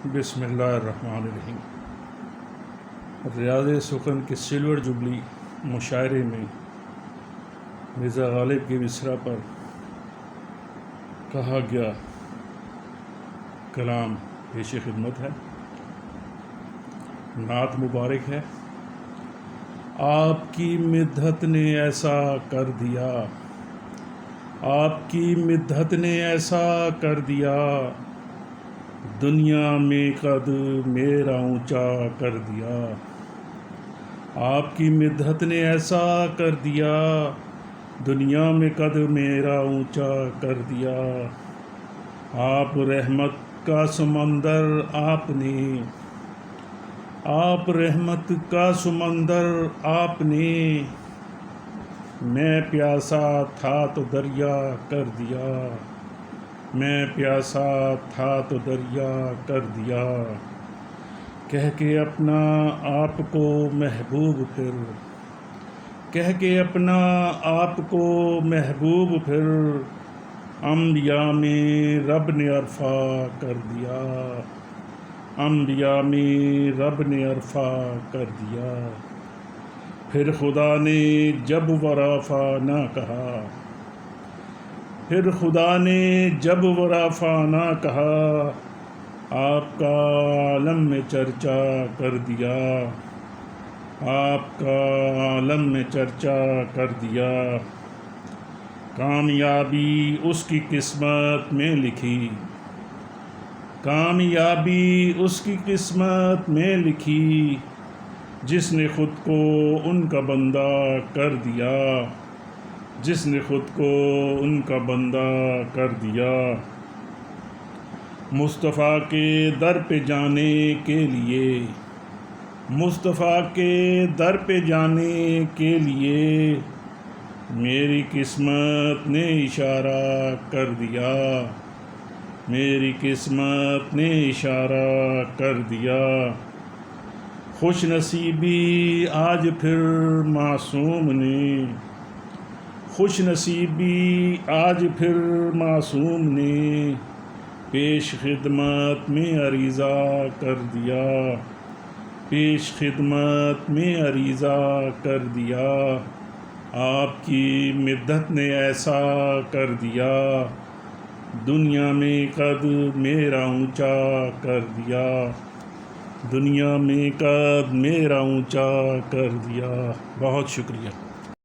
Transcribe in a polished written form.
بسم اللہ الرحمن الرحیم۔ ریاض سخن کے سلور جبلی مشاعرے میں مرزا غالب کے مصرع پر کہا گیا کلام پیش خدمت ہے، نعت مبارک ہے۔ آپ کی مدحت نے ایسا کر دیا، آپ کی مدحت نے ایسا کر دیا، دنیا میں قد میرا اونچا کر دیا۔ آپ کی مدحت نے ایسا کر دیا، دنیا میں قد میرا اونچا کر دیا۔ آپ رحمت کا سمندر آپ نے، آپ رحمت کا سمندر آپ نے، میں پیاسا تھا تو دریا کر دیا، میں پیاسا تھا تو دریا کر دیا۔ کہہ کے اپنا آپ کو محبوب پھر، کہہ کے اپنا آپ کو محبوب پھر، انبیاء میں رب نے عرفہ کر دیا، انبیاء میں رب نے عرفہ کر دیا۔ پھر خدا نے جب ورافہ نہ کہا، پھر خدا نے جب ورافہ نہ کہا، آپ کا عالم میں چرچا کر دیا، آپ کا عالم میں چرچا کر دیا۔ کامیابی اس کی قسمت میں لکھی، کامیابی اس کی قسمت میں لکھی، جس نے خود کو ان کا بندہ کر دیا، جس نے خود کو ان کا بندہ کر دیا۔ مصطفیٰ کے در پہ جانے کے لیے، مصطفیٰ کے در پہ جانے کے لیے، میری قسمت نے اشارہ کر دیا، میری قسمت نے اشارہ کر دیا۔ خوش نصیبی آج پھر معصوم نے، خوش نصیبی آج پھر معصوم نے، پیش خدمت میں عریضہ کر دیا، پیش خدمت میں عریضہ کر دیا۔ آپ کی مدحت نے ایسا کر دیا، دنیا میں قد میرا اونچا کر دیا، دنیا میں قد میرا اونچا کر دیا۔ بہت شکریہ۔